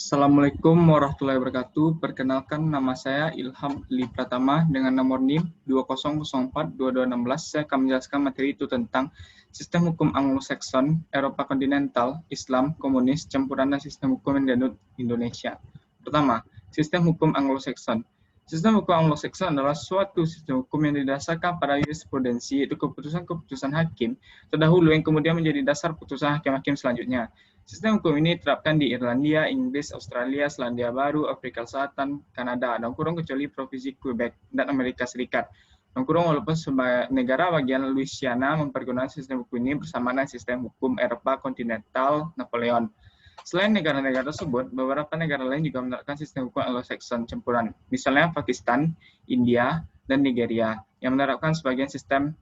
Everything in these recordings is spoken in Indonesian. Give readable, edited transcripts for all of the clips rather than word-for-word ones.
Assalamualaikum warahmatullahi wabarakatuh. Perkenalkan, nama saya Ilham Li Pratama dengan nomor NIM 20042216. Saya akan menjelaskan materi itu tentang sistem hukum Anglo-Saxon, Eropa kontinental, Islam, komunis, campuran dan sistem hukum yang dianut Indonesia. Pertama, sistem hukum Anglo-Saxon. Sistem hukum Anglo-Saxon adalah suatu sistem hukum yang didasarkan pada jurisprudensi, yaitu keputusan-keputusan hakim terdahulu yang kemudian menjadi dasar putusan hakim-hakim selanjutnya. Sistem hukum ini diterapkan di Irlandia, Inggris, Australia, Selandia Baru, Afrika Selatan, Kanada, dan kurung kecuali Provinsi Quebec dan Amerika Serikat. Dan kurung walaupun sebagai negara bagian Louisiana mempergunakan sistem hukum ini bersama dengan sistem hukum Eropa kontinental Napoleon. Selain negara-negara tersebut, beberapa negara lain juga menerapkan sistem hukum Anglo-Saxon campuran. Misalnya Pakistan, India, dan Nigeria, yang menerapkan sebagian sistem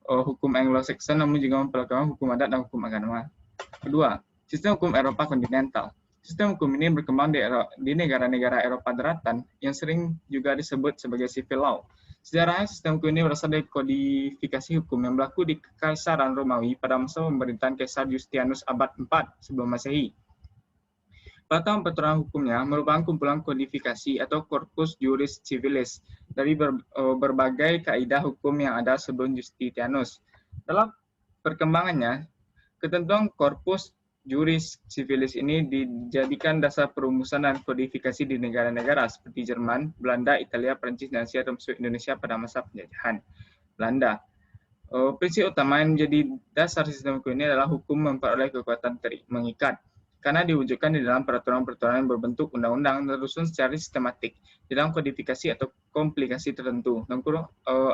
hukum Anglo-Saxon namun juga memperlakukan hukum adat dan hukum agama. Kedua, sistem hukum Eropa kontinental. Sistem hukum ini berkembang di negara-negara Eropa daratan yang sering juga disebut sebagai civil law. Sejarahnya, sistem hukum ini berasal dari kodifikasi hukum yang berlaku di Kekaisaran Romawi pada masa pemerintahan Kaisar Justianus abad 4 sebelum Masehi. Peraturan hukumnya merupakan kumpulan kodifikasi atau corpus juris civilis dari berbagai kaidah hukum yang ada sebelum Justinianus. Dalam perkembangannya, ketentuan corpus juris civilis ini dijadikan dasar perumusan dan kodifikasi di negara-negara seperti Jerman, Belanda, Italia, Prancis, dan Asia termasuk Indonesia pada masa penjajahan Belanda. Prinsip utama yang menjadi dasar sistem hukum ini adalah hukum memperoleh kekuatan mengikat, karena diwujudkan di dalam peraturan-peraturan yang berbentuk undang-undang tersusun secara sistematik di dalam kodifikasi atau komplikasi tertentu.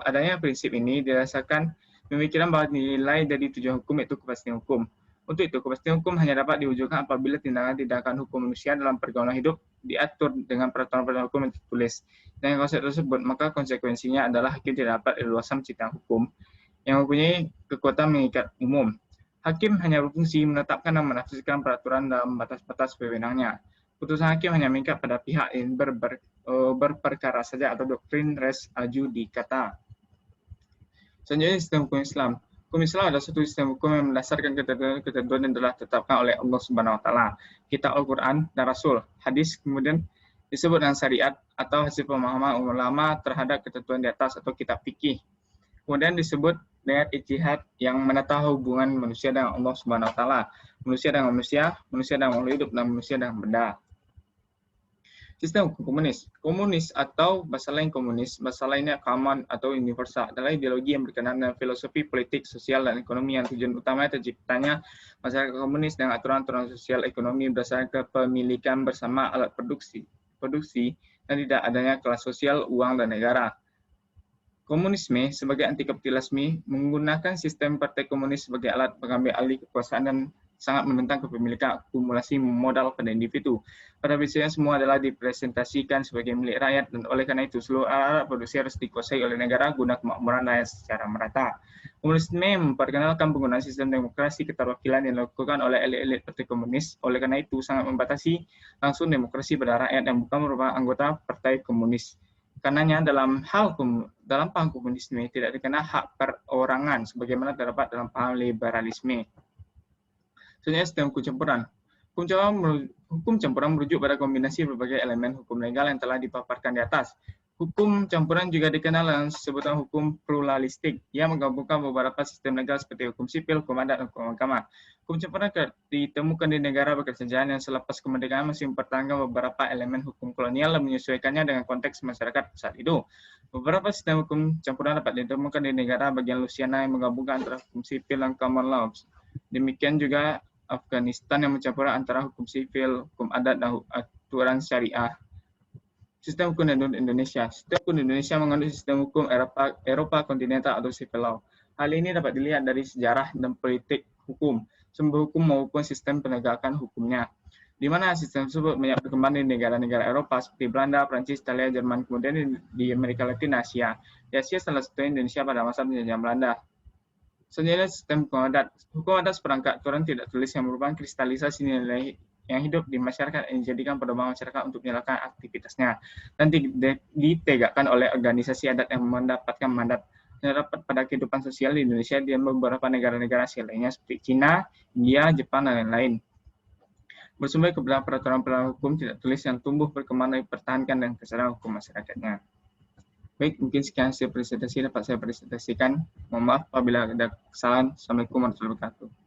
Adanya prinsip ini didasarkan pemikiran bahwa nilai dari tujuan hukum yaitu kepastian hukum. Untuk itu, kepastian hukum hanya dapat diwujudkan apabila tindakan-tindakan hukum manusia dalam pergaulan hidup diatur dengan peraturan-peraturan hukum yang tertulis. Dengan konsep tersebut, maka konsekuensinya adalah hakim tidak dapat leluasa menciptakan hukum yang mempunyai kekuatan mengikat umum. Hakim hanya berfungsi menetapkan dan menafsirkan peraturan dalam batas-batas wewenangnya. Putusan hakim hanya mengikat pada pihak yang berperkara saja atau doktrin res adjudicata. Selanjutnya, sistem hukum Islam. Hukum Islam adalah suatu sistem hukum yang berdasarkan ketentuan yang telah ditetapkan oleh Allah Subhanahu wa taala, kitab Al-Qur'an dan Rasul. Hadis kemudian disebut dengan syariat atau hasil pemahaman ulama terhadap ketentuan di atas atau kitab fikih. Kemudian disebut dengan ijtihad yang menata hubungan manusia dengan Allah Subhanahu wa taala, manusia dengan manusia, manusia dengan makhluk hidup, dan manusia dengan benda. Sistem hukum komunis. Komunis atau bahasa lain komunis, bahasa lainnya common atau universal, adalah ideologi yang berkenaan dengan filosofi politik, sosial, dan ekonomi yang tujuan utamanya terciptanya masyarakat komunis dengan aturan-aturan sosial ekonomi berdasarkan kepemilikan bersama alat produksi, dan tidak adanya kelas sosial, uang, dan negara. Komunisme sebagai anti-kapitalisme menggunakan sistem partai komunis sebagai alat mengambil alih kekuasaan dan sangat menentang kepemilikan akumulasi modal pada individu. Pada prinsipnya semua adalah dipresentasikan sebagai milik rakyat dan oleh karena itu seluruh alat produksi harus dikuasai oleh negara guna kemakmuran rakyat secara merata. Komunisme memperkenalkan penggunaan sistem demokrasi keterwakilan yang dilakukan oleh elit-elit partai komunis. Oleh karena itu sangat membatasi langsung demokrasi pada rakyat yang bukan merupakan anggota partai komunis. Karenanya dalam paham komunisme tidak dikenal hak perorangan sebagaimana terdapat dalam paham liberalisme. Selanjutnya, sistem hukum campuran. Hukum campuran merujuk pada kombinasi berbagai elemen hukum legal yang telah dipaparkan di atas. Hukum campuran juga dikenal dengan sebutan hukum pluralistik yang menggabungkan beberapa sistem legal seperti hukum sipil, hukum adat, dan hukum agama. Hukum campuran ditemukan di negara berkesenjangan yang selepas kemerdekaan masih mempertahankan beberapa elemen hukum kolonial dan menyesuaikannya dengan konteks masyarakat saat itu. Beberapa sistem hukum campuran dapat ditemukan di negara bagian Louisiana yang menggabungkan antara hukum sipil dan common law. Demikian juga Afghanistan yang mencampur antara hukum sipil, hukum adat, dan aturan syariah. Sistem hukum Indonesia. Sistem hukum Indonesia mengandung sistem hukum Eropa kontinental atau civil law. Hal ini dapat dilihat dari sejarah dan politik hukum, sumber hukum maupun sistem penegakan hukumnya. Di mana sistem tersebut banyak berkembang di negara-negara Eropa seperti Belanda, Prancis, Italia, Jerman, kemudian di Amerika Latin, Asia. Di Asia salah satunya Indonesia pada masa penjajahan Belanda. Selanjutnya, sistem hukum adat. Hukum adat seperangkat aturan tidak tulis yang merupakan kristalisasi nilai yang hidup di masyarakat yang dijadikan pedoman masyarakat untuk menyalakan aktivitasnya dan ditegakkan oleh organisasi adat yang mendapatkan mandat terdapat pada kehidupan sosial di Indonesia dan beberapa negara-negara Asia lainnya seperti Cina, India, Jepang, dan lain-lain. bersumber kepada peraturan hukum tidak tulis yang tumbuh berkembang dan dipertahankan dengan kesadaran hukum masyarakatnya. Baik, mungkin sekian hasil presentasi dapat saya presentasikan. Mohon maaf apabila ada kesalahan. Assalamualaikum warahmatullahi wabarakatuh.